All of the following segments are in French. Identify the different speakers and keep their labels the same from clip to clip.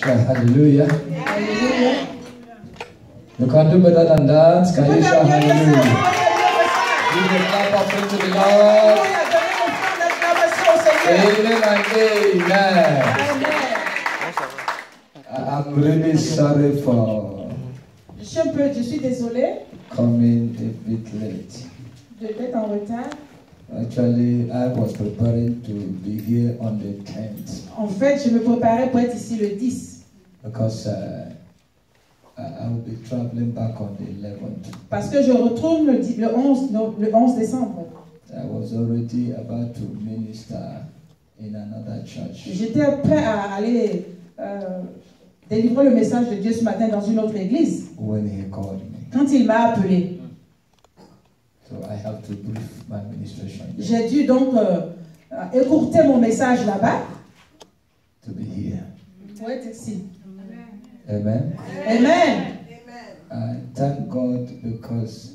Speaker 1: Hallelujah. You can do better than that. Can you shout hallelujah? Give a clap of praise to the Lord. Amen and amen. I'm really sorry for
Speaker 2: je suis désolé
Speaker 1: coming a bit late.
Speaker 2: D'être en retard.
Speaker 1: Actually, I was preparing to be here on the 10th.
Speaker 2: En fait, je me préparais pour être ici le 10.
Speaker 1: Because I will be traveling back on the 11th.
Speaker 2: Parce que je retourne le 11 décembre.
Speaker 1: I was already about to minister in another church.
Speaker 2: J'étais prêt à aller délivrer le message de Dieu ce matin dans une autre église.
Speaker 1: When he called me.
Speaker 2: Quand il m'a appelé.
Speaker 1: So I have to brief my ministration.
Speaker 2: J'ai dû donc écourter mon message là-bas.
Speaker 1: To be here.
Speaker 2: Pour être ici.
Speaker 1: Amen.
Speaker 2: Amen.
Speaker 1: I thank God because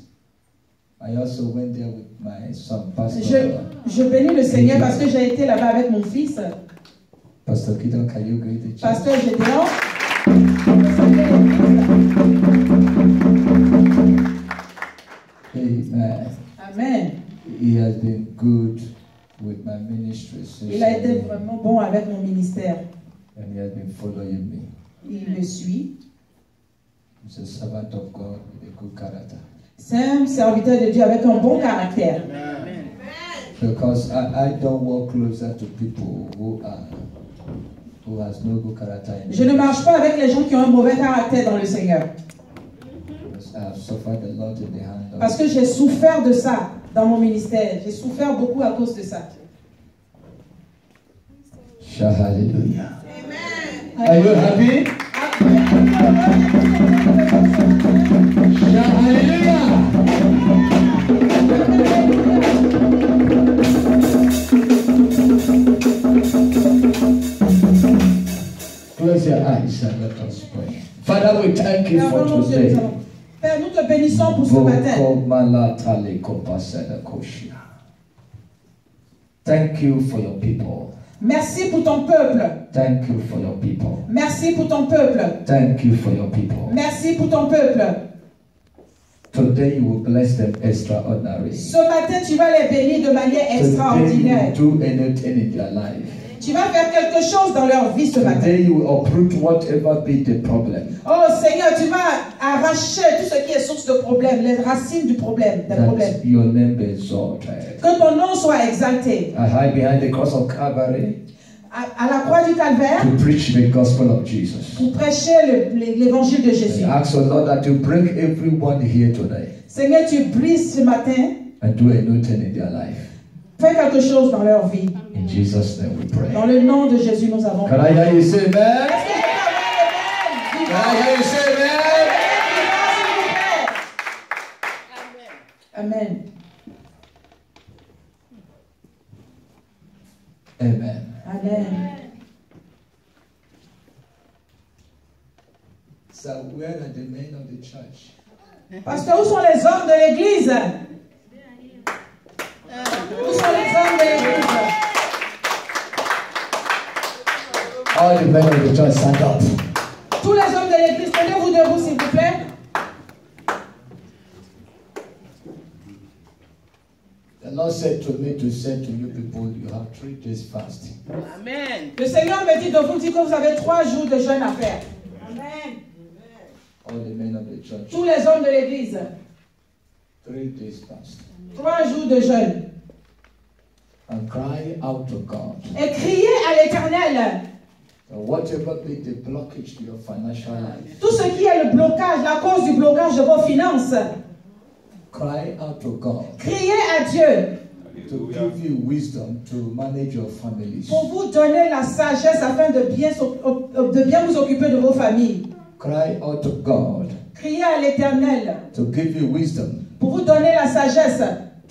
Speaker 1: I also went there with my son, Pastor.
Speaker 2: Je bénis le Seigneur parce que j'ai été là-bas avec mon fils.
Speaker 1: Pastor Gideon, can you greet the church?
Speaker 2: Pasteur Gédéon.
Speaker 1: Amen.
Speaker 2: Amen.
Speaker 1: He has been good with my ministry.
Speaker 2: Il a été vraiment bon avec mon ministère.
Speaker 1: And he has been following me.
Speaker 2: Il me suit.
Speaker 1: He's a servant of God with a good character.
Speaker 2: C'est un serviteur de Dieu avec un bon caractère.
Speaker 1: Amen. Because I don't walk closer to people who has no good character.
Speaker 2: Je ne marche pas avec les gens qui ont un mauvais caractère dans le Seigneur. Parce que j'ai souffert de ça dans mon ministère. J'ai souffert beaucoup à cause de ça.
Speaker 1: Hallelujah. Amen. Are you happy? Hallelujah. Close your eyes and let us pray. Father, we thank you for today.
Speaker 2: Père, nous te bénissons pour ce matin.
Speaker 1: Thank you for your people.
Speaker 2: Merci pour ton peuple.
Speaker 1: Thank you for your people.
Speaker 2: Merci pour ton peuple.
Speaker 1: Thank you for your people.
Speaker 2: Merci pour ton peuple.
Speaker 1: Today you will bless them extraordinarily.
Speaker 2: Ce matin, tu vas les bénir de manière extraordinaire.
Speaker 1: Today you will do anything in their life.
Speaker 2: Tu vas faire quelque chose dans leur vie ce matin.
Speaker 1: Today you will uproot whatever be the problem.
Speaker 2: Oh Seigneur, tu vas arracher tout ce qui est source de problème, les racines du problème, des problèmes.
Speaker 1: Your name be exalted.
Speaker 2: Que ton nom soit exalté.
Speaker 1: I hide behind the cross of Calvary.
Speaker 2: À la croix du Calvaire.
Speaker 1: To preach the gospel of Jesus.
Speaker 2: Pour prêcher l'évangile de Jésus.
Speaker 1: I ask the Lord that you bring everyone here today.
Speaker 2: Seigneur, tu brises ce matin.
Speaker 1: And do a new thing in their life.
Speaker 2: Fais quelque chose dans leur vie.
Speaker 1: In Jesus' name we pray.
Speaker 2: Dans le nom de Jésus, nous avons prié.
Speaker 1: Can I hear you say amen? Can I hear you say
Speaker 2: amen? Amen.
Speaker 1: Amen.
Speaker 2: Amen.
Speaker 1: So where are the men of the church?
Speaker 2: Pasteur, où sont les hommes de l'église? Où sont les hommes de l'église?
Speaker 1: All the men of the church stand up.
Speaker 2: Tous les hommes de l'église, tenez-vous debout s'il vous plaît.
Speaker 1: The Lord said to me to say to you people, you have 3 days fasting.
Speaker 2: Amen. Le Seigneur me dit de vous dire que vous avez 3 jours de jeûne à faire. Amen.
Speaker 1: All the men of the church.
Speaker 2: Tous les hommes de l'église.
Speaker 1: 3 days fasting.
Speaker 2: 3 jours de jeûne.
Speaker 1: And cry out to God.
Speaker 2: Et criez à l'Éternel.
Speaker 1: Whatever be the blockage to your financial life.
Speaker 2: Tout ce qui est le blocage, la cause du blocage de vos finances.
Speaker 1: Cry out to God.
Speaker 2: Criez à Dieu.
Speaker 1: To give you wisdom to manage your families.
Speaker 2: Pour vous donner la sagesse afin de bien vous occuper de vos familles.
Speaker 1: Cry out to God.
Speaker 2: Criez à l'Éternel.
Speaker 1: To give you wisdom.
Speaker 2: Pour vous donner la sagesse.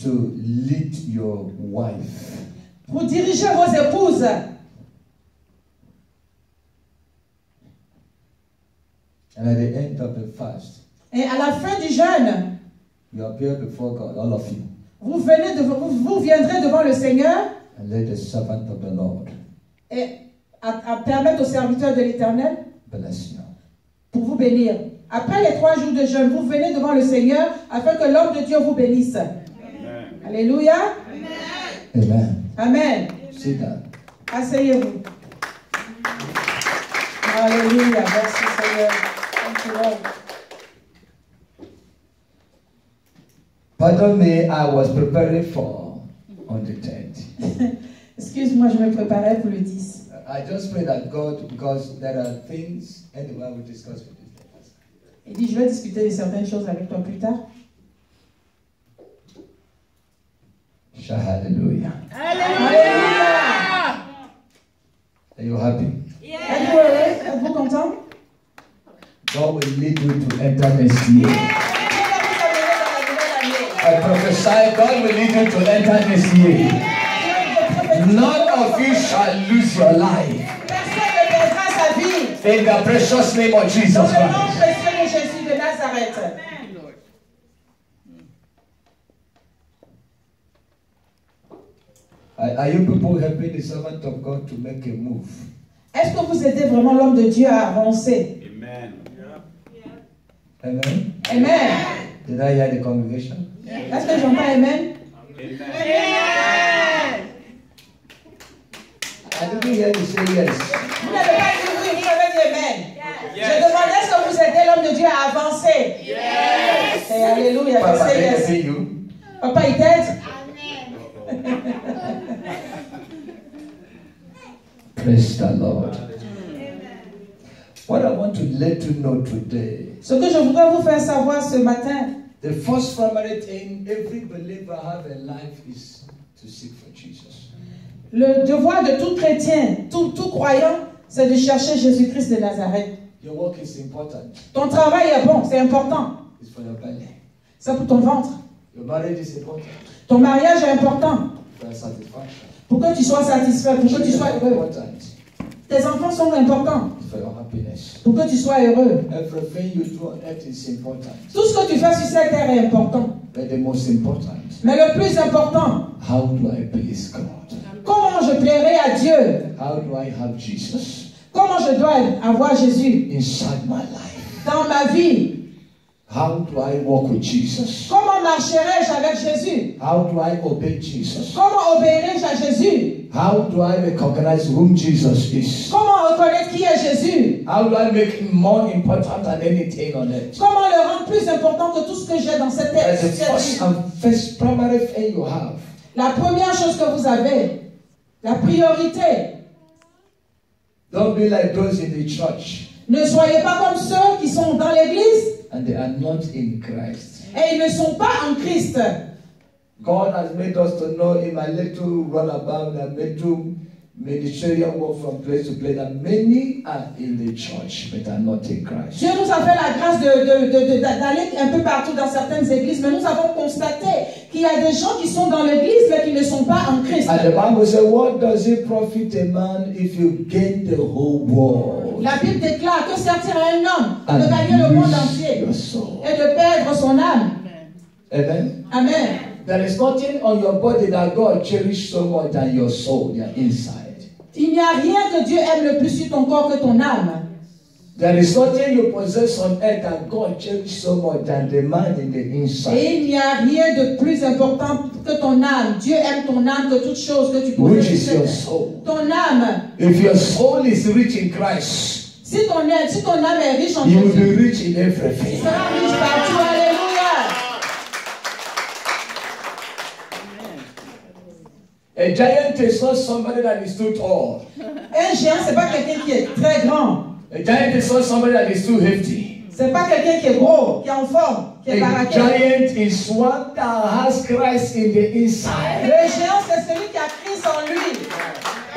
Speaker 1: To lead your wife.
Speaker 2: Pour diriger vos épouses.
Speaker 1: And at the end of the fast.
Speaker 2: Et à la fin du jeûne.
Speaker 1: You appear before God, all of you.
Speaker 2: Vous viendrez devant le Seigneur.
Speaker 1: And let the servant of the Lord.
Speaker 2: Et à permettre aux serviteurs de l'Éternel
Speaker 1: bless you.
Speaker 2: pour vous bénir. Après les 3 jours de jeûne, vous venez devant le Seigneur afin que l'homme de Dieu vous bénisse. Amen. Alléluia.
Speaker 1: Amen.
Speaker 2: Amen.
Speaker 1: Sit down.
Speaker 2: Asseyez-vous. Alléluia. Merci Seigneur. Thank you, Lord.
Speaker 1: Pardon me, I was preparing for on the 10th.
Speaker 2: Excuse-moi, je me préparais pour le 10.
Speaker 1: I just pray that God, because there are things, anyway, I will discuss with this.
Speaker 2: Il dit, je vais discuter de certaines choses avec toi plus tard.
Speaker 1: Hallelujah.
Speaker 2: Alléluia.
Speaker 1: Are you happy?
Speaker 2: Êtes-vous heureux? Êtes-vous content?
Speaker 1: God will lead you to enter next year. I prophesy God will lead you to enter next year. None of you shall lose your life.
Speaker 2: Personne ne perdra sa vie.
Speaker 1: In the precious name of Jesus
Speaker 2: Dans le nom
Speaker 1: Christ.
Speaker 2: précieux de Jésus de Nazareth.
Speaker 1: Are you people helping the servant of God to make a move?
Speaker 2: Est-ce que vous aidez vraiment l'homme de Dieu à avancer?
Speaker 3: Amen.
Speaker 1: Amen.
Speaker 2: Amen.
Speaker 1: Did I hear the congregation?
Speaker 2: Est-ce que j'entends Amen?
Speaker 1: I didn't hear you say yes.
Speaker 2: Vous n'avez pas dit oui, vous avez dit Amen. Je demande, est-ce que vous aidez l'homme de Dieu à avancer?
Speaker 3: Yes.
Speaker 2: Et alléluia.
Speaker 1: Papa,
Speaker 2: Say
Speaker 1: did I
Speaker 2: yes.
Speaker 1: see you?
Speaker 2: Papa, il t'aide?
Speaker 1: Praise the Lord. What I want to let you know today,
Speaker 2: Ce que je voudrais vous faire savoir ce matin,
Speaker 1: the first primary thing every believer have in life is to seek for Jesus.
Speaker 2: le devoir de tout chrétien, tout croyant, c'est de chercher Jésus-Christ de Nazareth.
Speaker 1: Your work is important.
Speaker 2: Ton travail est bon, c'est important.
Speaker 1: It's for your belly.
Speaker 2: C'est pour ton ventre.
Speaker 1: Your marriage is important.
Speaker 2: Ton mariage est important.
Speaker 1: For your satisfaction.
Speaker 2: Pour que tu sois satisfait, pour que tu sois
Speaker 1: It's
Speaker 2: heureux.
Speaker 1: important.
Speaker 2: Tes enfants sont importants.
Speaker 1: It's for your happiness.
Speaker 2: Pour que tu sois heureux.
Speaker 1: Everything you do on earth is important.
Speaker 2: Tout ce que tu fais sur cette terre est important.
Speaker 1: But the most important,
Speaker 2: Mais le plus important,
Speaker 1: how do I please God?
Speaker 2: comment je plairai à Dieu?
Speaker 1: How do I have Jesus
Speaker 2: Comment je dois avoir Jésus
Speaker 1: inside my life?
Speaker 2: dans ma vie?
Speaker 1: How do I walk with Jesus?
Speaker 2: Comment marcherai-je avec Jésus?
Speaker 1: How do I obey Jesus?
Speaker 2: Comment obéirai-je à Jésus?
Speaker 1: How do I recognize whom Jesus is?
Speaker 2: Comment reconnaître qui est Jésus?
Speaker 1: How do I make him more important than anything on earth?
Speaker 2: Comment le rendre plus important que tout ce que j'ai dans cette terre?
Speaker 1: That's the first primary thing you have.
Speaker 2: La première chose que vous avez, la priorité.
Speaker 1: Don't be like those in the church
Speaker 2: Ne soyez pas comme ceux qui sont dans l'église
Speaker 1: and they are not in Christ.
Speaker 2: et ils ne sont pas en Christ.
Speaker 1: God has made us to know in my little runabout, a little ministerial work from place to place, that many are in the church but are not in Christ.
Speaker 2: Dieu nous a fait la grâce d'aller un peu partout dans certaines églises, mais nous avons constaté qu'il y a des gens qui sont dans l'église mais qui ne sont pas en Christ.
Speaker 1: And the Bible says, what does it profit a man if you gain the whole world
Speaker 2: La Bible déclare que servir à un homme
Speaker 1: and
Speaker 2: de gagner le monde
Speaker 1: lose
Speaker 2: entier
Speaker 1: your soul?
Speaker 2: et de perdre son âme.
Speaker 1: Amen.
Speaker 2: Amen.
Speaker 1: There is nothing on your body that God cherishes so much than your soul, your inside.
Speaker 2: Il n'y a rien que Dieu aime le plus sur ton corps que ton âme.
Speaker 1: There is nothing you possess on earth that God cherishes so much than the man in the inside.
Speaker 2: Et il n'y a rien de plus important que ton âme. Dieu aime ton âme que toute chose que tu
Speaker 1: Which
Speaker 2: possèdes.
Speaker 1: is your soul.
Speaker 2: Ton âme.
Speaker 1: If your soul is rich in Christ,
Speaker 2: Si ton âme est riche en
Speaker 1: you will
Speaker 2: Jésus,
Speaker 1: be rich in
Speaker 2: tu
Speaker 1: everything.
Speaker 2: seras riche partout. Alléluia.
Speaker 1: A giant is not somebody that is too tall.
Speaker 2: Un géant, c'est pas quelqu'un qui est très grand.
Speaker 1: A giant is not somebody that is too hefty.
Speaker 2: C'est pas quelqu'un qui est gros, qui est en forme, qui est
Speaker 1: A
Speaker 2: baraqué.
Speaker 1: giant is one that has Christ in the inside.
Speaker 2: Le géant, c'est celui qui a Christ en lui.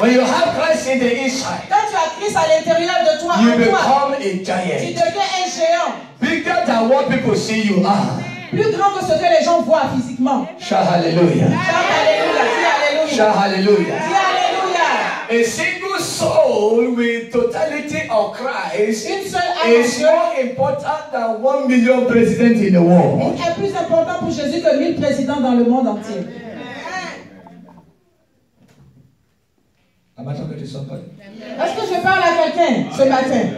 Speaker 1: When you have Christ in the inside,
Speaker 2: Quand tu as Christ à l'intérieur de toi,
Speaker 1: you
Speaker 2: en toi,
Speaker 1: become a
Speaker 2: tu
Speaker 1: giant.
Speaker 2: deviens un géant.
Speaker 1: Bigger than what people see you are.
Speaker 2: Plus grand que ce que les gens voient physiquement.
Speaker 1: Shout hallelujah.
Speaker 2: Chante alléluia, dis alléluia.
Speaker 1: Shout hallelujah.
Speaker 2: Dis alléluia.
Speaker 1: A single soul with totality of Christ
Speaker 2: Une seule âme
Speaker 1: is more important than 1 million presidents in the world.
Speaker 2: est plus important pour Jésus que 1000 présidents dans le monde entier.
Speaker 1: Am I talking to somebody?
Speaker 2: Est-ce que je parle à quelqu'un ce matin?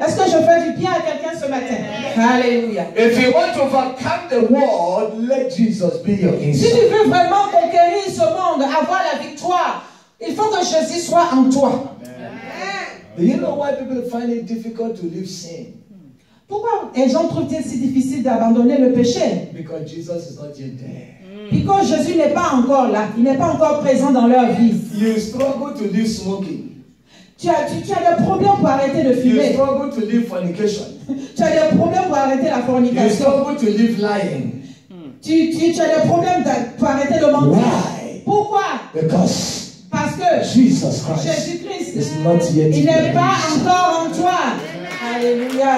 Speaker 2: Est-ce que je fais du bien à quelqu'un ce matin? Alléluia.
Speaker 1: If you want to overcome the world, let Jesus be your
Speaker 2: Si
Speaker 1: inside.
Speaker 2: tu veux vraiment conquérir ce monde, avoir la victoire, il faut que Jésus soit en toi.
Speaker 1: Do you know why people find it difficult to leave sin?
Speaker 2: Pourquoi les gens trouvent-ils si difficile d'abandonner le péché?
Speaker 1: Because Jesus is not yet there.
Speaker 2: Parce que Jésus n'est pas encore là. Il n'est pas encore présent dans leur vie.
Speaker 1: You struggle to leave smoking.
Speaker 2: Tu as des problèmes pour arrêter de
Speaker 1: You
Speaker 2: fumer.
Speaker 1: struggle to leave fornication.
Speaker 2: Tu as des problèmes pour arrêter la
Speaker 1: You
Speaker 2: fornication.
Speaker 1: struggle to leave lying.
Speaker 2: Tu as des problèmes pour arrêter de mentir.
Speaker 1: Why?
Speaker 2: Pourquoi?
Speaker 1: Because
Speaker 2: Parce que
Speaker 1: Jesus Christ
Speaker 2: Jésus-Christ,
Speaker 1: is not yet
Speaker 2: il n'est
Speaker 1: there.
Speaker 2: pas encore en toi. Alléluia.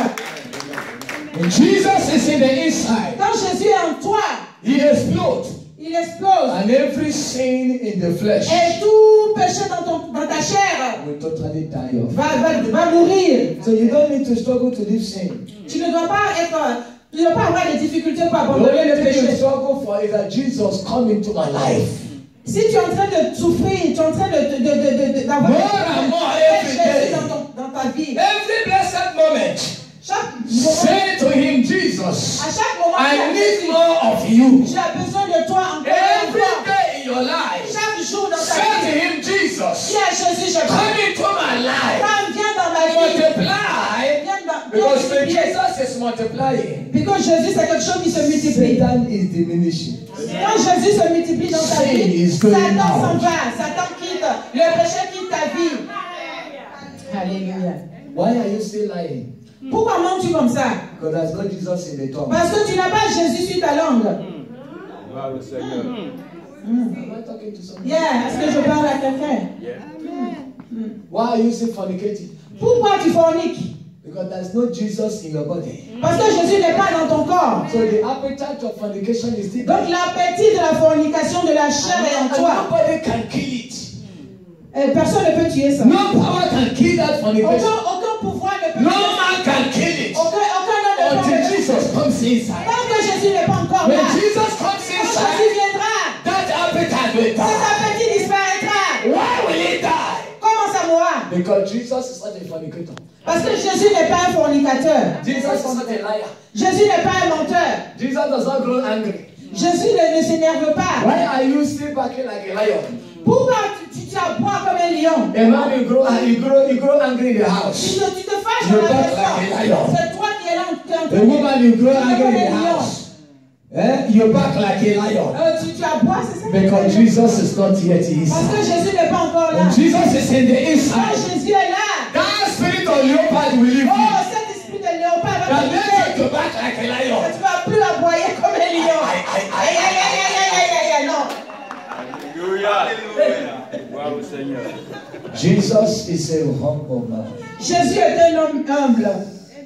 Speaker 1: When Jesus is in the inside,
Speaker 2: Quand Jésus est en toi,
Speaker 1: he explodes.
Speaker 2: il explose.
Speaker 1: And every sin in the flesh
Speaker 2: Et tout péché dans ta chair
Speaker 1: will totally die off.
Speaker 2: va mourir.
Speaker 1: So you don't need to struggle to leave sin.
Speaker 2: Tu ne dois pas avoir des difficultés pour
Speaker 1: The
Speaker 2: abandonner
Speaker 1: only
Speaker 2: le
Speaker 1: thing you
Speaker 2: péché.
Speaker 1: struggle for is that Jesus come into my life.
Speaker 2: Si tu es en train de souffrir, tu es en train d'avoir
Speaker 1: More and more every day.
Speaker 2: Jésus dans ta vie.
Speaker 1: Every blessed moment,
Speaker 2: Chaque moment,
Speaker 1: say to him, Jesus,
Speaker 2: à chaque moment,
Speaker 1: I need more of you.
Speaker 2: tu as besoin de toi encore et
Speaker 1: Every
Speaker 2: encore.
Speaker 1: day in your life,
Speaker 2: Chaque jour dans ta
Speaker 1: say to
Speaker 2: vie.
Speaker 1: him, Jesus,
Speaker 2: Dis à Jésus, je
Speaker 1: come
Speaker 2: prie.
Speaker 1: into my life.
Speaker 2: Viens dans ma vie.
Speaker 1: Multiply, because when Jesus is multiplying,
Speaker 2: Parce que Jésus, c'est quelque chose qui se multiplie.
Speaker 1: Satan is diminishing.
Speaker 2: Quand Jésus se multiplie dans ta
Speaker 1: Sin
Speaker 2: vie,
Speaker 1: is going
Speaker 2: Satan
Speaker 1: out.
Speaker 2: s'en va, Satan quitte, le péché quitte ta vie. Alléluia.
Speaker 1: Why are you still lying?
Speaker 2: Pourquoi mens-tu comme ça?
Speaker 1: Because there's no Jesus in the tongue.
Speaker 2: Parce que tu n'as pas Jésus sur ta langue.
Speaker 1: Am I talking to someone?
Speaker 2: Yeah, est-ce que je parle à quelqu'un?
Speaker 1: Why are you still fornicating?
Speaker 2: Pourquoi tu forniques?
Speaker 1: Because there's no Jesus in your body.
Speaker 2: Parce que Jésus n'est pas dans ton corps.
Speaker 1: So the appetite of fornication is still
Speaker 2: Donc l'appétit de la fornication de la chair est en
Speaker 1: and
Speaker 2: toi.
Speaker 1: nobody can kill it.
Speaker 2: Personne ne peut tuer ça.
Speaker 1: No power can kill that fornication.
Speaker 2: Aucun pouvoir ne peut
Speaker 1: No
Speaker 2: tuer ça.
Speaker 1: man can kill it
Speaker 2: Aucun homme ne peut
Speaker 1: until
Speaker 2: tuer ça.
Speaker 1: Jesus comes inside.
Speaker 2: Tant que Jésus n'est pas encore
Speaker 1: When
Speaker 2: là.
Speaker 1: Jesus comes
Speaker 2: Quand Jésus
Speaker 1: inside,
Speaker 2: viendra,
Speaker 1: that appetite will
Speaker 2: cet
Speaker 1: die.
Speaker 2: appétit disparaîtra.
Speaker 1: Why will it die?
Speaker 2: Comment ça mourra?
Speaker 1: Because Jesus is not a fornicator.
Speaker 2: Parce que Jésus n'est pas un fornicateur.
Speaker 1: Jesus is not a liar.
Speaker 2: Jésus n'est pas un menteur.
Speaker 1: Jesus does not grow angry.
Speaker 2: Jésus ne s'énerve pas.
Speaker 1: Why are you still backing like a lion?
Speaker 2: Pourquoi tu aboies comme un lion?
Speaker 1: A man you grow angry in the house.
Speaker 2: Tu te fâches
Speaker 1: You
Speaker 2: dans la
Speaker 1: back
Speaker 2: maison.
Speaker 1: like a lion.
Speaker 2: C'est toi qui es là. qui es en train
Speaker 1: A
Speaker 2: de-
Speaker 1: woman you grow
Speaker 2: Tu es
Speaker 1: angry
Speaker 2: comme
Speaker 1: in the
Speaker 2: un lion.
Speaker 1: house. You back like a lion.
Speaker 2: Tu aboies, c'est ça?
Speaker 1: Because Jesus is not yet
Speaker 2: Parce que
Speaker 1: inside.
Speaker 2: Jésus n'est pas encore là.
Speaker 1: When Jesus is in the
Speaker 2: Quand
Speaker 1: inside,
Speaker 2: Jésus est là,
Speaker 1: that spirit of leopard will leave
Speaker 2: oh,
Speaker 1: you.
Speaker 2: cet esprit de léopard va
Speaker 1: That
Speaker 2: te
Speaker 1: makes
Speaker 2: quitter.
Speaker 1: you to back like a lion.
Speaker 2: Tu ne vas plus aboyer comme un lion. Aïe, aïe, aïe, aïe, aïe, aïe, non.
Speaker 3: Bravo Seigneur.
Speaker 1: Jesus is a humble man.
Speaker 2: Jésus est un homme humble.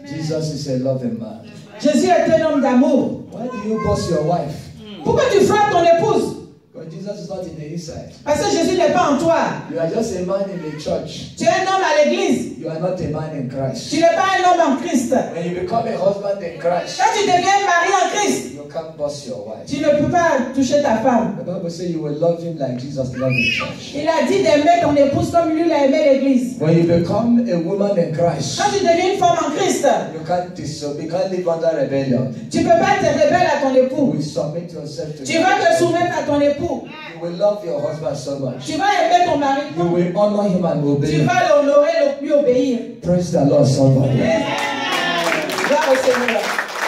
Speaker 1: Jesus is a loving man.
Speaker 2: Jésus est un homme d'amour.
Speaker 1: Why do you boss your wife?
Speaker 2: Pourquoi tu frappes ton épouse?
Speaker 1: Because Jesus is not in the inside.
Speaker 2: Parce que Jésus n'est pas en toi.
Speaker 1: You are just a man in the church.
Speaker 2: Tu es un homme à l'église.
Speaker 1: You are not a man in Christ.
Speaker 2: Tu n'es pas un homme en Christ.
Speaker 1: When you become a husband in Christ,
Speaker 2: Quand tu deviens mari en Christ,
Speaker 1: you can't boss your wife.
Speaker 2: tu ne peux pas toucher ta femme.
Speaker 1: The Bible says you will love him like Jesus loved the church.
Speaker 2: Il a dit d'aimer ton épouse comme lui a aimé l'église.
Speaker 1: When you become a woman in Christ,
Speaker 2: Quand tu deviens une femme en Christ,
Speaker 1: you can't live under rebellion.
Speaker 2: tu ne peux pas te rebeller à ton
Speaker 1: You
Speaker 2: époux.
Speaker 1: will submit yourself to
Speaker 2: Tu
Speaker 1: him.
Speaker 2: vas te soumettre à ton époux.
Speaker 1: You will love your husband so much.
Speaker 2: Tu vas aimer ton mari.
Speaker 1: You will honor him and obey
Speaker 2: Tu
Speaker 1: him.
Speaker 2: vas l'honorer, lui obéir.
Speaker 1: Praise the Lord, somebody.
Speaker 2: Gloire au Seigneur.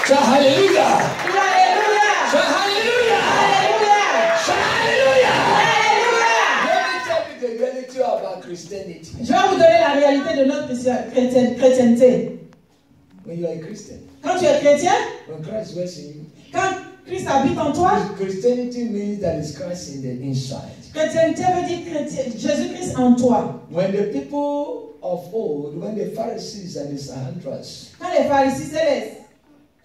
Speaker 1: Shout hallelujah!
Speaker 2: Alléluia.
Speaker 1: Shout hallelujah!
Speaker 2: Alléluia.
Speaker 1: Shout hallelujah!
Speaker 2: Alléluia.
Speaker 1: Let me tell you the reality about Christianity.
Speaker 2: Je vais vous donner la réalité de notre chrétienté.
Speaker 1: When you are a Christian,
Speaker 2: Quand tu es chrétien,
Speaker 1: when Christ dwells in you,
Speaker 2: quand Christ habite en toi,
Speaker 1: Christianity means that it's Christ in the inside.
Speaker 2: chrétienté veut dire Jésus-Christ en toi.
Speaker 1: When the people of old, when the Pharisees and the Sahandras,
Speaker 2: Quand les pharisiens, c'est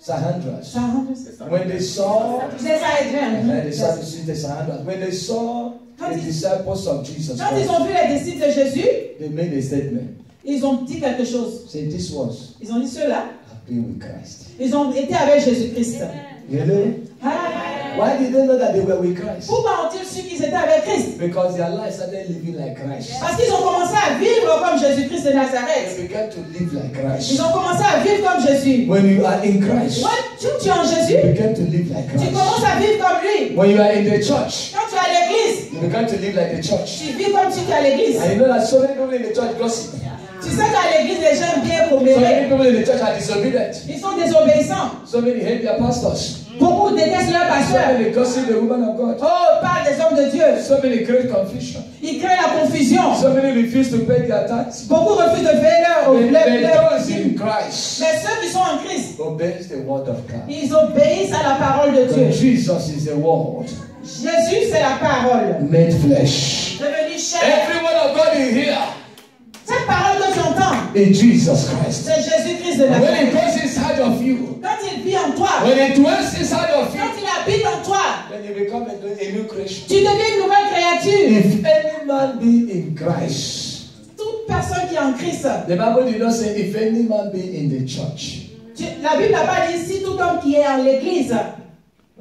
Speaker 1: Sahandras,
Speaker 2: les
Speaker 1: when they saw
Speaker 2: Sahédriens.
Speaker 1: the Sadducees, the Sahandras, when they saw the disciples of Jesus
Speaker 2: Quand ils
Speaker 1: Christ,
Speaker 2: ont vu les disciples de Jésus,
Speaker 1: they made a statement.
Speaker 2: ils ont dit quelque chose.
Speaker 1: Say, this was
Speaker 2: Ils ont dit cela.
Speaker 1: have been with Christ.
Speaker 2: Ils ont été avec Jésus-Christ.
Speaker 1: Really?
Speaker 2: Ah,
Speaker 1: Why did they know that they were with Christ?
Speaker 2: Pourquoi ont-ils su qu'ils étaient avec Christ?
Speaker 1: Because their life started living like Christ.
Speaker 2: Parce qu'ils ont commencé à vivre comme Jésus-Christ de Nazareth.
Speaker 1: They began to live like Christ.
Speaker 2: Ils ont commencé à vivre comme Jésus.
Speaker 1: When you are in Christ,
Speaker 2: Tu es en Jésus,
Speaker 1: you begin to live like
Speaker 2: tu
Speaker 1: Christ.
Speaker 2: commences à vivre comme lui.
Speaker 1: When you are in the church,
Speaker 2: Quand tu es à l'église,
Speaker 1: you begin to live like the church.
Speaker 2: tu vis comme si tu es à l'église.
Speaker 1: And you know that so many people in the church gossip.
Speaker 2: Tu sais qu'à l'église, les gens aiment bien
Speaker 1: So many
Speaker 2: commérer.
Speaker 1: people in the church are disobedient.
Speaker 2: Ils sont désobéissants.
Speaker 1: So many hate their pastors.
Speaker 2: Beaucoup détestent leur
Speaker 1: So
Speaker 2: pasteur.
Speaker 1: many gossip the woman of God.
Speaker 2: Oh, parle des hommes de Dieu.
Speaker 1: So many create confusion.
Speaker 2: Ils créent la confusion.
Speaker 1: So many refuse to pay their tax.
Speaker 2: Beaucoup refusent de payer leur
Speaker 1: Those in Christ
Speaker 2: Mais ceux qui sont en Christ,
Speaker 1: obeys the word of God.
Speaker 2: ils obéissent à la parole de Dieu.
Speaker 1: So Jesus is the word
Speaker 2: Jésus, c'est la parole.
Speaker 1: made flesh.
Speaker 2: Devenu chair.
Speaker 1: Every word of God is here
Speaker 2: Cette parole que tu entends,
Speaker 1: in Jesus Christ.
Speaker 2: c'est Jésus-Christ de
Speaker 1: When it
Speaker 2: Nazareth.
Speaker 1: goes inside of you,
Speaker 2: Quand il vit en toi,
Speaker 1: when it dwells inside of you,
Speaker 2: quand il habite en toi,
Speaker 1: then you become a new creation.
Speaker 2: tu deviens une nouvelle créature.
Speaker 1: If any man be in Christ,
Speaker 2: Toute personne qui est en Christ.
Speaker 1: the Bible did not say if any man be in the church.
Speaker 2: La Bible n'a pas dit si tout homme qui est en l'église.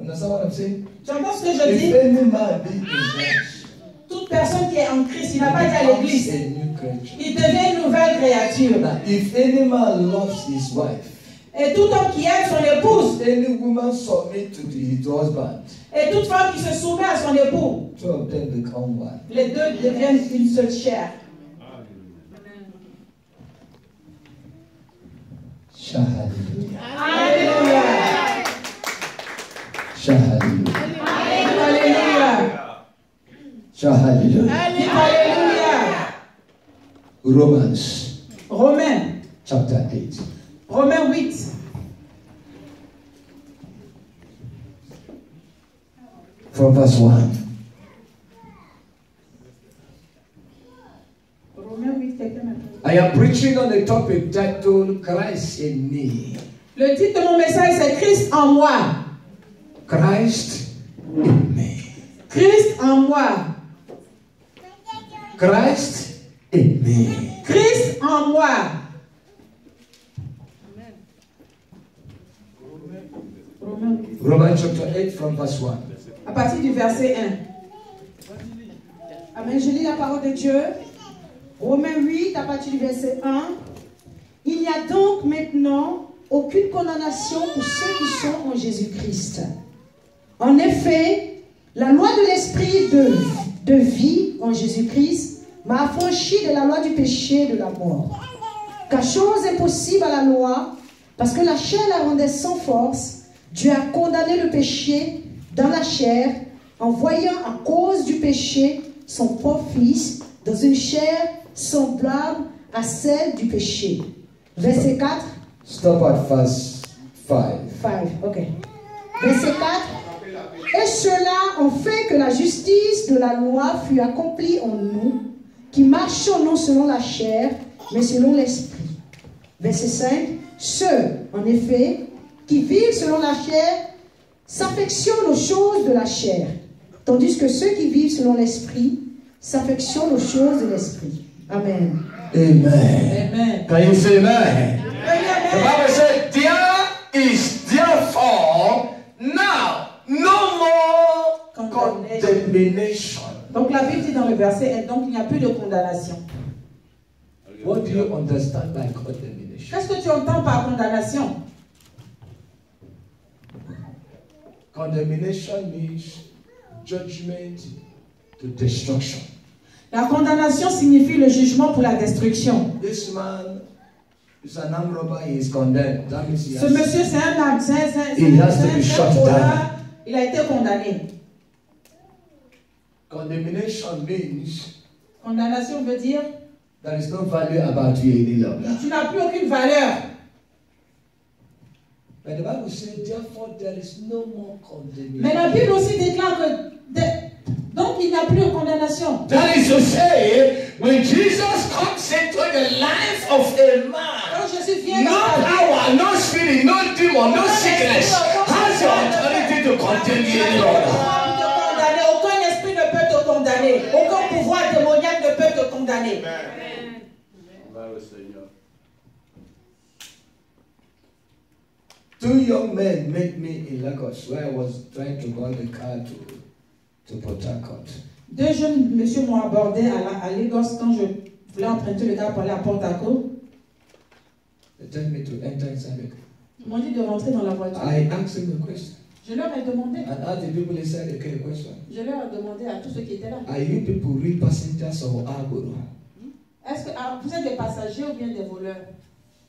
Speaker 1: Understand what I'm saying?
Speaker 2: Tu entends ce que je dis?
Speaker 1: If any man be in Christ,
Speaker 2: Toute personne qui est en Christ, il n'a pas été à
Speaker 1: becomes
Speaker 2: l'église.
Speaker 1: a new creature.
Speaker 2: Il devient une nouvelle créature.
Speaker 1: Now, if any man loves his wife,
Speaker 2: Et tout homme qui aime son épouse,
Speaker 1: any woman submit to his husband,
Speaker 2: et toute femme qui se soumet à son époux,
Speaker 1: two of them become one.
Speaker 2: les deux deviennent une seule chair.
Speaker 1: Shout hallelujah.
Speaker 2: Alléluia.
Speaker 1: Shout hallelujah.
Speaker 2: Alléluia.
Speaker 1: Shout hallelujah.
Speaker 2: Alléluia.
Speaker 1: Romans
Speaker 2: Romains,
Speaker 1: chapter 8.
Speaker 2: Romains 8.
Speaker 1: From verse 1.
Speaker 2: Romains 8, quelqu'un m'a dit.
Speaker 1: I am preaching on a topic titled Christ in me.
Speaker 2: Le titre de mon message, c'est Christ en moi.
Speaker 1: Christ in me.
Speaker 2: Christ en moi.
Speaker 1: Christ in me.
Speaker 2: Christ en moi.
Speaker 1: Romans chapter 8 from verse 1.
Speaker 2: À partir du verset 1.
Speaker 3: Amen. Je lis la parole de Dieu. Romains 8, à partir du verset 1. Il n'y a donc maintenant aucune condamnation pour ceux qui sont en Jésus-Christ. En effet, la loi de l'esprit de vie en Jésus-Christ m'a affranchi de la loi du péché et de la mort. Car chose impossible à la loi, parce que la chair la rendait sans force, Dieu a condamné le péché dans la chair, en voyant à cause du péché son propre Fils dans une chair semblable à celle du péché. Verset 4.
Speaker 1: Stop at verse 5.
Speaker 3: 5, ok. Verset 4. Et cela en fait que la justice de la loi fut accomplie en nous, qui marchons non selon la chair, mais selon l'esprit. Verset 5. Ceux, en effet, qui vivent selon la chair, s'affectionnent aux choses de la chair, tandis que ceux qui vivent selon l'esprit s'affectionnent aux choses de l'esprit. Amen.
Speaker 1: Amen.
Speaker 2: Amen.
Speaker 1: Can you say amen? The
Speaker 2: Amen.
Speaker 1: Bible said, there is therefore now no more condemnation.
Speaker 2: Donc la Bible dit dans le verset 1, donc il n'y a plus de condamnation.
Speaker 1: What do you understand by condemnation?
Speaker 2: Qu'est-ce que tu entends par condamnation?
Speaker 1: Condemnation means judgment to destruction.
Speaker 2: La condamnation signifie le jugement pour la destruction.
Speaker 1: This man is an armed robber, he is condemned. That means he
Speaker 2: Ce
Speaker 1: has,
Speaker 2: monsieur, c'est un âme,
Speaker 1: He has to be shot down.
Speaker 2: Il a été condamné.
Speaker 1: condemnation means
Speaker 2: Condamnation veut dire
Speaker 1: there is no value about you any longer.
Speaker 2: tu n'as plus aucune valeur.
Speaker 1: But the Bible says, therefore, there is no more condemnation.
Speaker 2: Mais la Bible aussi déclare que donc il n'y a plus de condamnation.
Speaker 1: That is to say, when Jesus comes into the life of a man,
Speaker 2: Quand Jésus vient
Speaker 1: no
Speaker 2: dans ta vie,
Speaker 1: power, no spirit, no demon, no sickness has the authority to condemn you any longer.
Speaker 2: aucun esprit ne peut te condamner. Aucun pouvoir démoniaque ne peut te condamner.
Speaker 1: 2 young men met me in Lagos where I was trying to board the car to Port Harcourt.
Speaker 2: 2 jeunes messieurs m'ont abordé à Lagos quand je voulais emprunter le car pour aller à Port Harcourt.
Speaker 1: They told me to enter inside the car.
Speaker 2: Ils m'ont dit de rentrer dans la voiture.
Speaker 1: I asked them a question.
Speaker 2: Je leur ai demandé.
Speaker 1: And asked the people inside the car a question.
Speaker 2: Je leur ai demandé à tous ceux qui étaient là.
Speaker 1: Are you people real passengers or agoro?
Speaker 2: Est-ce que vous êtes des passagers ou bien des voleurs?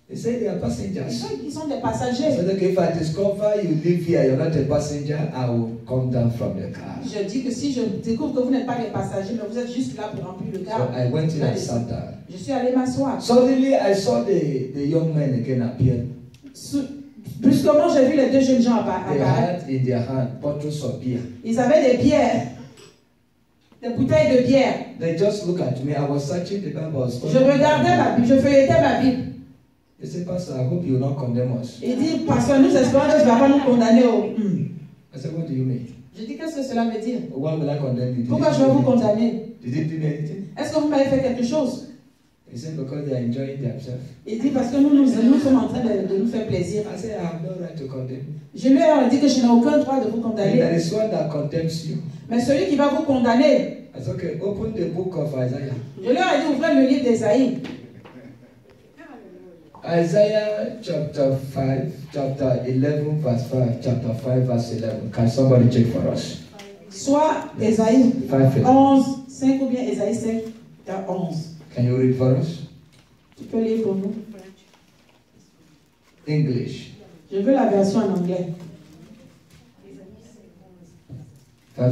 Speaker 1: They say they are
Speaker 2: Ils
Speaker 1: passengers.
Speaker 2: sont des passagers.
Speaker 1: So okay, if I discover you live here, you're not a passenger, I will come down from the car.
Speaker 2: Je dis que si je découvre que vous n'êtes pas des passagers, mais vous êtes juste là pour remplir le
Speaker 1: So
Speaker 2: car.
Speaker 1: I went in and sat down.
Speaker 2: Je suis allé m'asseoir.
Speaker 1: Suddenly I saw the young men again appear.
Speaker 2: Brusquement, j'ai vu les 2 jeunes gens
Speaker 1: They
Speaker 2: apparaître.
Speaker 1: had in their hand bottles of beer.
Speaker 2: Ils avaient des bières. Des bouteilles de bière.
Speaker 1: They just look at me. I was searching the Bible.
Speaker 2: Je regardais ma Bible, je feuilletais ma Bible.
Speaker 1: They said, Pastor, I hope you will not condemn us.
Speaker 2: Il dit, pasteur, nous espérons que tu ne vas pas nous condamner.
Speaker 1: I said, what do you mean?
Speaker 2: Je dis, qu'est-ce que cela veut dire?
Speaker 1: Why will I condemn you?
Speaker 2: Pourquoi je vais vous condamner?
Speaker 1: Did you do me anything?
Speaker 2: Est-ce que vous m'avez fait quelque chose?
Speaker 1: He said, because they are enjoying themselves.
Speaker 2: Il dit, parce que nous sommes en train de nous faire plaisir.
Speaker 1: I said, I have no right to condemn you.
Speaker 2: Je lui ai dit que je n'ai aucun droit de vous
Speaker 1: And
Speaker 2: condamner.
Speaker 1: there is one that condemns you.
Speaker 2: Mais celui qui va vous condamner,
Speaker 1: I said, okay, open the book of Isaiah.
Speaker 2: je leur ai dit, ouvrez le livre d'Ésaïe.
Speaker 1: Isaiah chapter 5, chapter 11, verse 5, chapter 5, verse 11. Can somebody check for us?
Speaker 2: Soit Ésaïe
Speaker 1: 5,
Speaker 2: 11, 5 ou bien Ésaïe 5, 11.
Speaker 1: Can you read for us?
Speaker 2: Tu peux lire pour nous?
Speaker 1: English.
Speaker 2: Je veux la version en anglais.
Speaker 1: 5, 11.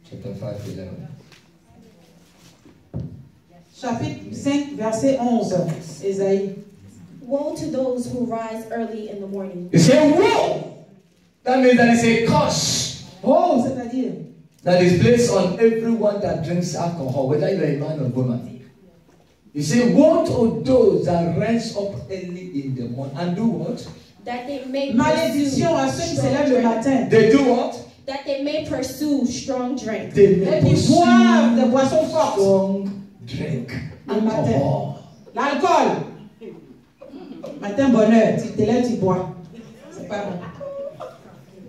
Speaker 1: Chapter 5, 11.
Speaker 2: Chapitre 5, verset 11. Ésaïe.
Speaker 4: Woe to those who rise early in the morning.
Speaker 1: You say, whoa! That means that is a curse
Speaker 2: Oh, c'est-à-dire,
Speaker 1: that is placed on everyone that drinks alcohol, whether you're a man or woman. You say, woe to those that rise up early in the morning and do what?
Speaker 4: That they may
Speaker 2: malédiction à ceux qui se lèvent le matin.
Speaker 1: They do what?
Speaker 4: That they may pursue strong drink.
Speaker 1: They
Speaker 2: Et
Speaker 1: may
Speaker 2: puis boivent des boissons fortes.
Speaker 1: strong drink.
Speaker 2: Le matin.
Speaker 1: Alcohol.
Speaker 2: L'alcool. Matin bonheur, tu te lèves, tu bois. C'est pas bon.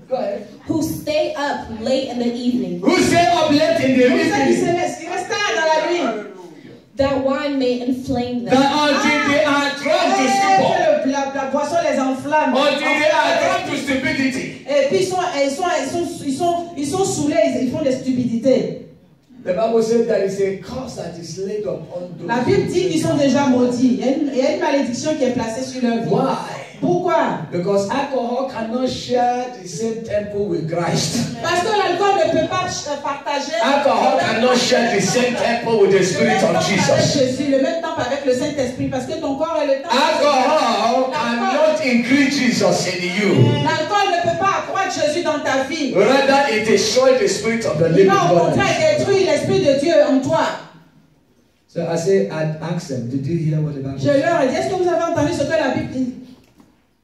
Speaker 1: Go ahead.
Speaker 4: Who stay up late in the evening.
Speaker 1: Who stay up late in the
Speaker 2: Vous savez,
Speaker 1: evening?
Speaker 2: qui restent dans la nuit.
Speaker 4: That wine may inflame them.
Speaker 1: That until they are drunk to stupor.
Speaker 2: Que la boisson les enflamme.
Speaker 1: Until they are drunk to stupidity.
Speaker 2: Et puis ils sont saoulés, ils font des stupidités.
Speaker 1: The Bible says there is a curse that is laid upon those.
Speaker 2: La Bible dit qu'ils sont déjà maudits. Il y a une malédiction qui est placée sur leur vie.
Speaker 1: Why?
Speaker 2: Pourquoi?
Speaker 1: Because alcohol cannot share the same temple with Christ.
Speaker 2: Parce que l'alcool ne peut pas partager.
Speaker 1: Alcohol cannot share the same temple with the Spirit of Jesus.
Speaker 2: Jésus, le même temps avec le Saint-Esprit, parce que ton corps est le temps.
Speaker 1: Alcohol cannot increase Jesus in you.
Speaker 2: L'alcool ne peut pas accroître Jésus dans ta vie.
Speaker 1: Rather, it destroys the Spirit of the
Speaker 2: Il
Speaker 1: living
Speaker 2: va au
Speaker 1: God.
Speaker 2: contraire détruire l'Esprit de Dieu en toi.
Speaker 1: So I asked them, did you hear what the Bible
Speaker 2: Je
Speaker 1: said?
Speaker 2: leur ai dit, est-ce que vous avez entendu ce que la Bible dit?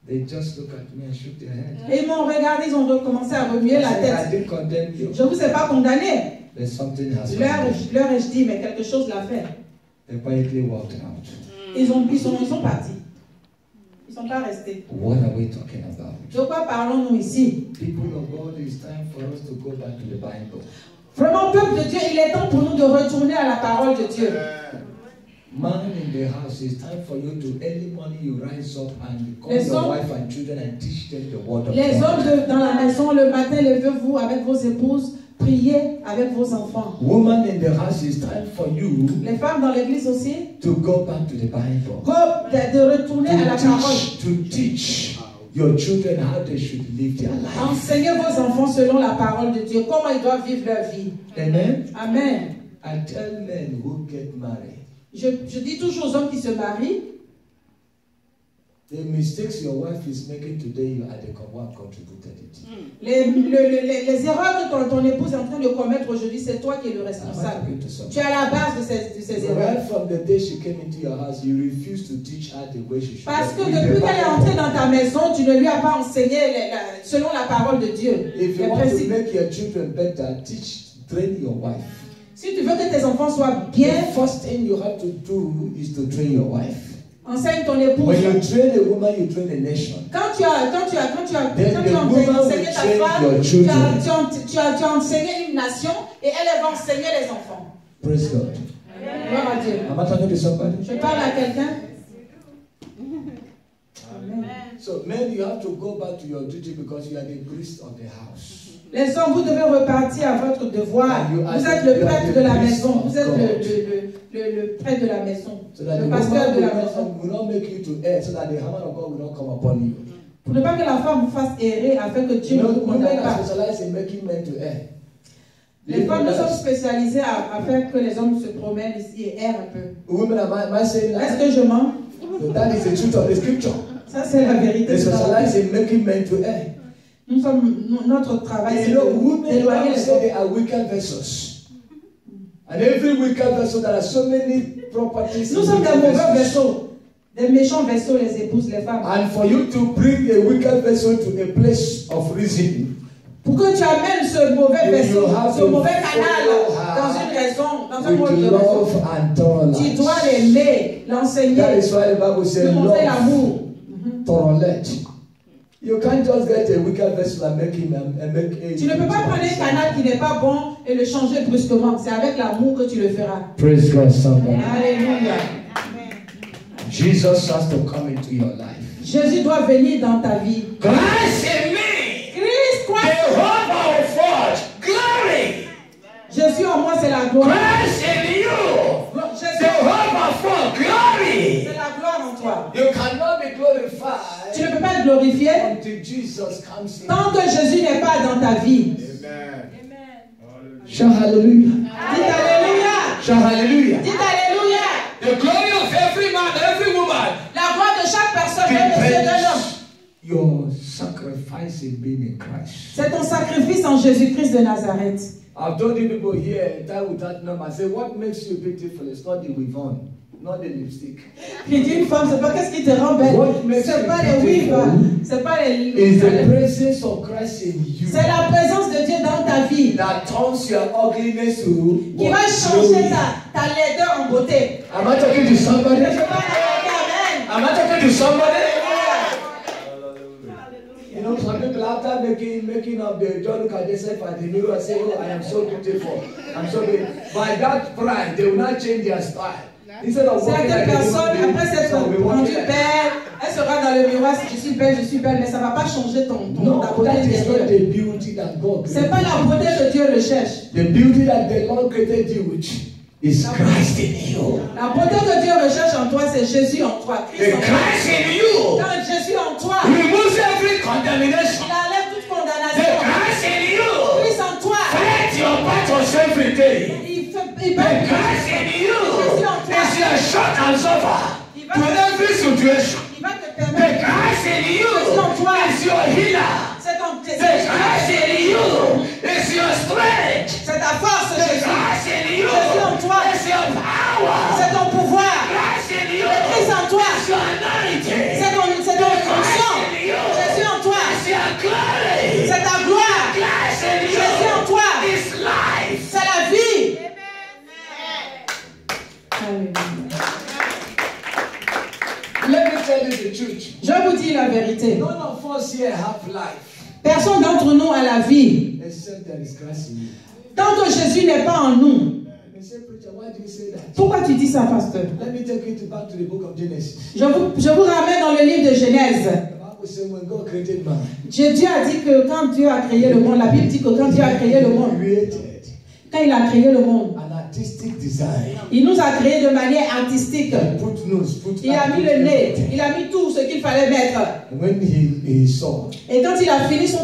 Speaker 1: They just looked at me and shook their head.
Speaker 2: Et ils m'ont regardé, ils ont recommencé à remuer
Speaker 1: I
Speaker 2: la
Speaker 1: said, I
Speaker 2: tête.
Speaker 1: didn't condemn you.
Speaker 2: Je ne vous ai pas condamné.
Speaker 1: But something has
Speaker 2: Leur
Speaker 1: happened.
Speaker 2: ai-je dit, mais quelque chose l'a fait.
Speaker 1: They quietly walked out.
Speaker 2: Ils sont partis. Ils ne sont pas restés.
Speaker 1: What are we talking about?
Speaker 2: De quoi parlons-nous ici?
Speaker 1: People of God, it's time for us to go back to the Bible.
Speaker 2: Vraiment, peuple de Dieu, il est temps pour nous de retourner à la parole de Dieu.
Speaker 1: Man in the house, it's time for you to early morning you rise up and call
Speaker 2: Les
Speaker 1: your
Speaker 2: hommes-
Speaker 1: wife and children and teach them the word of
Speaker 2: Les
Speaker 1: God.
Speaker 2: hommes dans la maison, le matin, levez-vous avec vos épouses, priez avec vos enfants.
Speaker 1: Woman in the house, it's time for you
Speaker 2: Les femmes dans l'église aussi,
Speaker 1: to go back to the Bible.
Speaker 2: de retourner à la parole.
Speaker 1: To teach your children how they should live their life.
Speaker 2: Enseignez vos enfants selon la parole de Dieu, comment ils doivent vivre leur vie.
Speaker 1: Amen.
Speaker 2: Amen.
Speaker 1: I tell men who get married,
Speaker 2: Je dis toujours aux hommes qui se marient,
Speaker 1: the mistakes your wife is making today, you are the one contributed it.
Speaker 2: les erreurs que ton épouse est en train de commettre aujourd'hui, c'est toi qui es le
Speaker 1: Am I
Speaker 2: responsable.
Speaker 1: talking to
Speaker 2: Tu
Speaker 1: someone?
Speaker 2: es à la base de ces erreurs.
Speaker 1: Right from the day she came into your house, you refused to teach her the way she should.
Speaker 2: Parce que
Speaker 1: With the
Speaker 2: depuis qu'elle est
Speaker 1: Bible.
Speaker 2: entrée dans ta maison, tu ne lui as pas enseigné selon la parole de Dieu.
Speaker 1: If you
Speaker 2: Les
Speaker 1: want to
Speaker 2: principes.
Speaker 1: make your children better, train your wife.
Speaker 2: Si tu veux que tes enfants soient
Speaker 1: The
Speaker 2: bien,
Speaker 1: first thing you have to do is to train your wife.
Speaker 2: Enseigne ton épouse.
Speaker 1: When you train a woman, you train a nation.
Speaker 2: Quand tu as
Speaker 1: Then the woman
Speaker 2: enseigné
Speaker 1: will
Speaker 2: ta
Speaker 1: train
Speaker 2: femme,
Speaker 1: your children.
Speaker 2: tu as enseigné une nation et elle va enseigner les enfants.
Speaker 1: Praise God.
Speaker 2: Gloire à Dieu.
Speaker 1: Am I talking to somebody?
Speaker 2: Je parle à quelqu'un.
Speaker 1: So, men, you have to go back to your duty because you are the priest of the house.
Speaker 2: Les hommes, vous devez repartir à votre devoir. Vous êtes le prêtre de la maison. Vous êtes le prêtre de la maison.
Speaker 1: So that
Speaker 2: Le
Speaker 1: the
Speaker 2: pasteur de la
Speaker 1: woman
Speaker 2: maison.
Speaker 1: will not make you to err, so that the hammer of God will not come upon you.
Speaker 2: Pour ne pas que la femme vous fasse errer, afin que Dieu
Speaker 1: You
Speaker 2: ne
Speaker 1: know,
Speaker 2: vous condamne
Speaker 1: women are
Speaker 2: pas.
Speaker 1: specialized in making men to err.
Speaker 2: Les femmes ne sont spécialisées à faire que les hommes se promènent ici et errent un peu.
Speaker 1: Women, am I saying
Speaker 2: Est-ce
Speaker 1: that?
Speaker 2: que je mens?
Speaker 1: So that is the truth of the scripture.
Speaker 2: Ça, c'est la vérité.
Speaker 1: They specialize in making men to err.
Speaker 2: Notre travail, c'est
Speaker 1: You know, women
Speaker 2: d'éloigner
Speaker 1: don't
Speaker 2: les
Speaker 1: say
Speaker 2: hommes.
Speaker 1: they are wicked vessels. And every wicked vessel, there are so many properties.
Speaker 2: Nous
Speaker 1: in
Speaker 2: sommes des
Speaker 1: wicked
Speaker 2: mauvais
Speaker 1: vessels.
Speaker 2: vaisseaux. Des méchants vaisseaux, les épouses, les femmes.
Speaker 1: And for you to bring a wicked vessel to a place of reason,
Speaker 2: Pour que tu amènes ce mauvais vaisseau,
Speaker 1: You have
Speaker 2: ce
Speaker 1: to
Speaker 2: mauvais canal
Speaker 1: follow her
Speaker 2: dans une raison, dans un monde
Speaker 1: with
Speaker 2: de raison,
Speaker 1: love and thorough
Speaker 2: tu
Speaker 1: light.
Speaker 2: dois l'aimer, l'enseigner,
Speaker 1: That is why the Bible says
Speaker 2: lui montrer
Speaker 1: love,
Speaker 2: l'amour.
Speaker 1: thorough light. You can't just get a wicked vessel and make him and make a.
Speaker 2: Tu ne peux pas prendre un canal qui n'est pas bon et le changer brusquement. C'est avec l'amour que tu le feras.
Speaker 1: Praise God, somebody.
Speaker 2: Alléluia.
Speaker 1: Jesus has to come into your life.
Speaker 2: Jésus doit venir dans ta vie.
Speaker 1: Christ in me,
Speaker 2: Christ,
Speaker 1: the
Speaker 2: Christ.
Speaker 1: hope of forge, glory.
Speaker 2: Jésus en moi, c'est la gloire.
Speaker 1: Christ in you, the
Speaker 2: Jésus,
Speaker 1: hope of forge, glory.
Speaker 2: c'est la gloire en toi.
Speaker 1: You cannot be glorified
Speaker 2: Tu ne peux pas être glorifié
Speaker 1: until Jesus comes in.
Speaker 2: tant que Jésus n'est pas dans ta vie.
Speaker 1: Shout hallelujah.
Speaker 2: Dites Alléluia.
Speaker 1: Shout hallelujah.
Speaker 2: Dites Alléluia.
Speaker 1: The glory of every man, every woman
Speaker 2: La gloire de chaque personne, d'un monsieur, d'un homme.
Speaker 1: your sacrifice in being in Christ.
Speaker 2: C'est ton sacrifice en Jésus-Christ de Nazareth.
Speaker 1: I've told you people here, time without number, I say, what makes you beautiful? It's not the weave-on, not the lipstick.
Speaker 2: J'ai dit une femme, c'est pas qu'est-ce qui te rend belle.
Speaker 1: What makes
Speaker 2: C'est
Speaker 1: you
Speaker 2: pas les weaves,
Speaker 1: beautiful
Speaker 2: c'est pas les.
Speaker 1: Is the presence of Christ in you
Speaker 2: C'est la présence de Dieu dans ta vie
Speaker 1: that turns your ugliness to
Speaker 2: qui va changer ta laideur en beauté.
Speaker 1: Am I talking to somebody?
Speaker 2: Je parle à quelqu'un, amen.
Speaker 1: Am I talking to somebody? You know, some people after making up the John look at themselves at the mirror and say, oh, I am so beautiful. I'm so beautiful. By that pride, they will not change their style. Instead of walking
Speaker 2: Certaines
Speaker 1: like a
Speaker 2: personnes,
Speaker 1: human
Speaker 2: après
Speaker 1: being,
Speaker 2: s'être
Speaker 1: some will be walking
Speaker 2: rendue
Speaker 1: like
Speaker 2: belle, elle sera dans le miroir, si je suis belle, mais ça ne va pas changer ta
Speaker 1: No,
Speaker 2: beauté
Speaker 1: that is not
Speaker 2: intérieure.
Speaker 1: the beauty that God
Speaker 2: C'est pas
Speaker 1: created.
Speaker 2: la beauté que Dieu recherche.
Speaker 1: The beauty that the Lord created you with is Christ in you.
Speaker 2: La beauté que Dieu recherche en toi, c'est Jésus en toi.
Speaker 1: The
Speaker 2: Christ en toi.
Speaker 1: Christ in you
Speaker 2: Quand Jésus en toi,
Speaker 1: removes every condemnation.
Speaker 2: il enlève toute
Speaker 1: The
Speaker 2: condamnation.
Speaker 1: Christ in you
Speaker 2: Christ en toi,
Speaker 1: fight your battles every day.
Speaker 2: il
Speaker 1: The
Speaker 2: bat.
Speaker 1: Christ in you
Speaker 2: Jésus en toi,
Speaker 1: is your shot and suffer to every situation.
Speaker 2: il va te
Speaker 1: The
Speaker 2: permettre.
Speaker 1: Christ in you
Speaker 2: Jésus en toi,
Speaker 1: is your healer.
Speaker 2: c'est ton
Speaker 1: The Christ in you is your strength.
Speaker 2: c'est ta force,
Speaker 1: The
Speaker 2: Jésus.
Speaker 1: Christ in you
Speaker 2: Jésus en toi,
Speaker 1: is your power.
Speaker 2: c'est ton pouvoir.
Speaker 1: Christ in you
Speaker 2: Christ en toi,
Speaker 1: is your anointing.
Speaker 2: c'est ton fonction. Jésus en toi,
Speaker 1: Is your glory.
Speaker 2: c'est ta gloire.
Speaker 1: Christ in you
Speaker 2: Jésus en toi,
Speaker 1: is life.
Speaker 2: c'est la vie.
Speaker 1: Let me tell you the truth.
Speaker 2: Je vous dis la vérité.
Speaker 1: None of us here have life
Speaker 2: Personne d'entre nous a la vie.
Speaker 1: except there is Christ in you.
Speaker 2: Tant que Jésus n'est pas en nous.
Speaker 1: They say, preacher, why do you say that?
Speaker 2: Pourquoi tu dis ça, pasteur?
Speaker 1: Let me take you back to the book of Genesis.
Speaker 2: Je vous ramène dans le livre de Genèse.
Speaker 1: The Bible says when God created man,
Speaker 2: Dieu a dit que quand Dieu a créé le monde, la Bible dit que quand Dieu a créé le
Speaker 1: He
Speaker 2: monde,
Speaker 1: created
Speaker 2: quand il a créé le monde,
Speaker 1: an artistic design.
Speaker 2: il nous a créé de manière artistique.
Speaker 1: Put nose, put
Speaker 2: Il a mis le nez, il a mis tout ce qu'il fallait mettre.
Speaker 1: When he saw,
Speaker 2: Et quand il a fini son